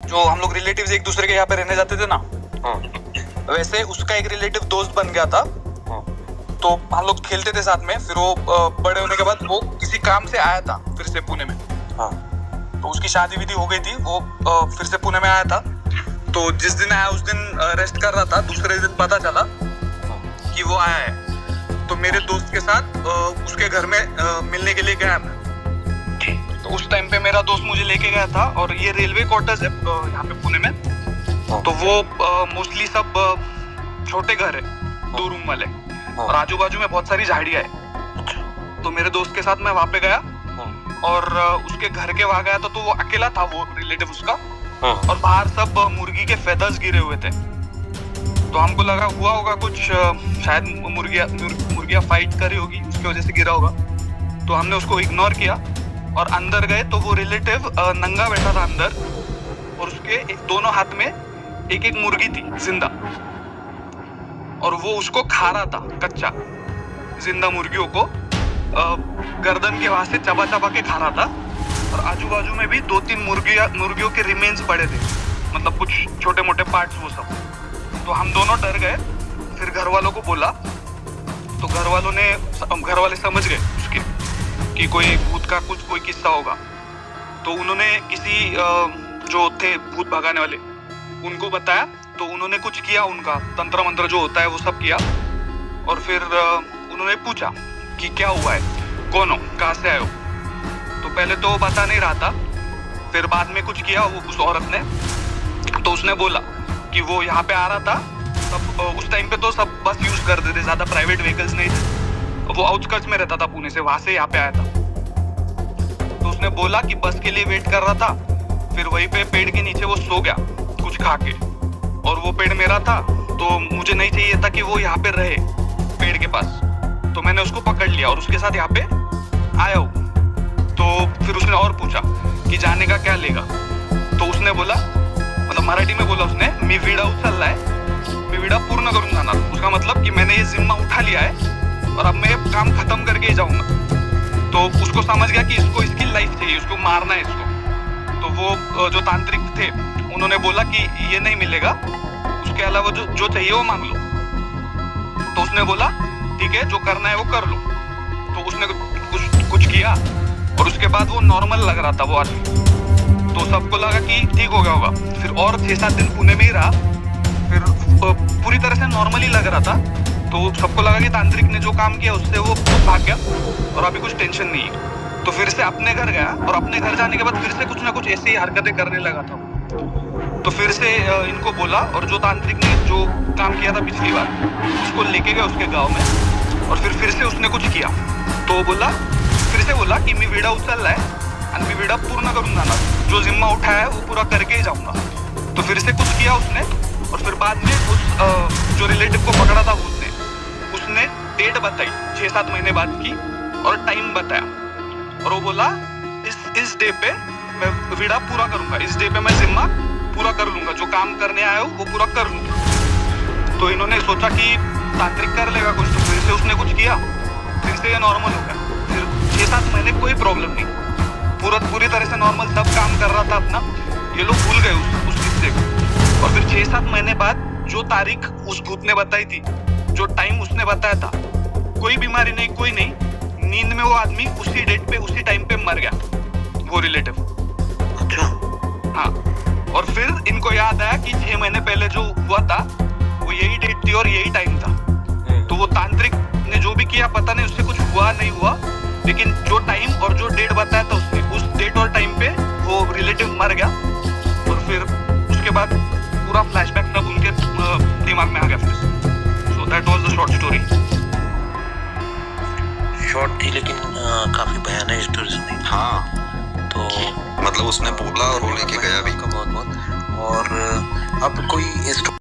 जो हम लोग रिलेटिव्स एक दूसरे के यहाँ पे रहने जाते थे ना, वैसे उसका एक रिलेटिव दोस्त बन गया था। तो हम लोग खेलते थे साथ में। फिर वो बड़े होने के बाद वो किसी काम से आया था फिर से पुणे में। तो उसकी शादी विधि हो गई थी, वो फिर से पुणे में आया था। तो जिस दिन आया उस दिन रेस्ट कर रहा था, दूसरे दिन पता चला कि वो आया है। तो मेरे दोस्त के साथ उसके घर में मिलने के लिए गया मैं। तो उस टाइम पे मेरा दोस्त मुझे लेके गया था, और ये रेलवे क्वार्टर्स है यहाँ पे पुणे में। तो वो मोस्टली सब छोटे घर है, 2 रूम वाले, और आजू बाजू में बहुत सारी झाड़ियाँ है। तो मेरे दोस्त के साथ मैं वहाँ पे गया, और उसके घर के वहाँ गया तो वो अकेला था, वो रिलेटिव उसका। और बाहर सब मुर्गी के फेदर्स गिरे हुए थे। तो हमको लगा हुआ होगा कुछ, शायद मुर्गियाँ फाइट करी होगी, उसकी वजह से गिरा होगा। तो हमने उसको इग्नोर किया और अंदर गए। तो वो रिलेटिव नंगा बैठा था अंदर, और उसके दोनों हाथ में एक एक मुर्गी थी जिंदा, और वो उसको खा रहा था कच्चा, जिंदा मुर्गियों को गर्दन के वहां से चबा चबा के खा रहा था। और आजू बाजू में भी 2-3 मुर्गियों के रिमेन्स पड़े थे, मतलब कुछ छोटे मोटे पार्ट्स वो सब। तो हम दोनों डर गए। फिर घर वालों को बोला, तो घर वाले समझ गए उसके कि कोई भूत का कोई किस्सा होगा। तो उन्होंने किसी जो थे भूत भगाने वाले, उनको बताया। तो उन्होंने कुछ किया, उनका तंत्र मंत्र जो होता है वो सब किया। और फिर उन्होंने पूछा कि क्या हुआ है, कौन हो, कहाँ से आए हो। तो पहले तो वो बता नहीं रहा था। फिर बाद में कुछ किया वो उस औरत ने। तो उसने बोला कि वो यहाँ पे आ रहा था। तब उस टाइम पे तो सब बस यूज करते थे, ज्यादा प्राइवेट व्हीकल्स नहीं थे। वो आउटस्कर्ट्स में रहता था पुणे से, वहां से यहाँ पे आया था। तो उसने बोला कि बस के लिए वेट कर रहा था। फिर वहीं पे पेड़ के नीचे वो सो गया कुछ खा के, और वो पेड़ मेरा था। तो मुझे नहीं चाहिए था कि वो यहाँ पे रहे पेड़ के पास। तो मैंने उसको पकड़ लिया और उसके साथ यहाँ पे आया हूँ। तो फिर उसने और पूछा कि जाने का क्या लेगा। तो उसने बोला, मतलब मराठी में बोला उसने, मी विडा उचललाय, मी विडा पूर्ण करून जाणार। उसका मतलब कि मैंने ये जिम्मा उठा लिया है और अब मैं काम खत्म करके ही जाऊंगा। तो उसको समझ गया कि इसको इसकी लाइफ चाहिए, उसको मारना है इसको। तो वो जो तांत्रिक थे उन्होंने बोला कि ये नहीं मिलेगा, उसके अलावा जो चाहिए वो मांग लो। तो उसने बोला ठीक है, जो करना है वो कर लो। तो उसने कुछ किया, और उसके बाद वो नॉर्मल लग रहा था वो आदमी। तो सबको लगा कि ठीक हो गया होगा। फिर और 6-7 दिन पुणे में ही रहा। फिर पूरी तरह से नॉर्मल ही लग रहा था। तो सबको लगा कि तांत्रिक ने जो काम किया उससे वो भाग गया और अभी कुछ टेंशन नहीं है। तो फिर से अपने घर गया, और अपने घर जाने के बाद फिर से कुछ ना कुछ ऐसी हरकतें करने लगा था। तो फिर से इनको बोला, और जो तांत्रिक ने जो काम किया था पिछली बार उसको लेके गए उसके गाँव में। और फिर से उसने कुछ किया। तो फिर से बोला कि मी विडा उचललाय आणि मी विडा पूर्ण करून जाणार, जो जिम्मा उठाया है वो पूरा करके ही जाऊंगा। तो फिर से कुछ किया उसने। और फिर बाद में उस जो रिलेटिव को पकड़ा था उसने डेट बताई, 6-7 महीने बाद की, और टाइम बताया। और वो बोला इस डे पे मैं विडा पूरा करूंगा, इस डे पे मैं जिम्मा पूरा कर लूंगा, जो काम करने आया हूँ वो पूरा कर लूंगा। तो इन्होंने सोचा कि तांत्रिक कर लेगा कुछ। तो फिर से उसने कुछ किया, फिर से ये नॉर्मल हो गया। फिर 6-7 महीने कोई प्रॉब्लम नहीं, पूरी तरह से नॉर्मल, सब काम कर रहा था अपना। ये लोग भूल गए उस किस्से को। और फिर 6-7 महीने बाद जो तारीख उस भूत ने बताई थी, जो टाइम उसने बताया था, कोई बीमारी नहीं, कोई नहीं, नींद में वो आदमी उसी डेट पे उसी टाइम पे मर गया, वो रिलेटिव। अच्छा। हाँ। और फिर इनको याद आया कि 6 महीने पहले जो हुआ था वो यही डेट थी और यही टाइम था। तो वो तांत्रिक ने जो भी किया पता नहीं उससे कुछ हुआ नहीं हुआ, लेकिन जो टाइम और जो डेट बताया था उसने, उस डेट और टाइम पे वो रिलेटिव मर गया। और फिर उसके बाद पूरा फ्लैशबैक सब उनके दिमाग में आ गया फिर से। So that was the short story. Short थी लेकिन काफी भयानक स्टोरी सुनी। हाँ, तो मतलब उसने बोला और वो लेके गया भी। बहुत बहुत। और अब कोई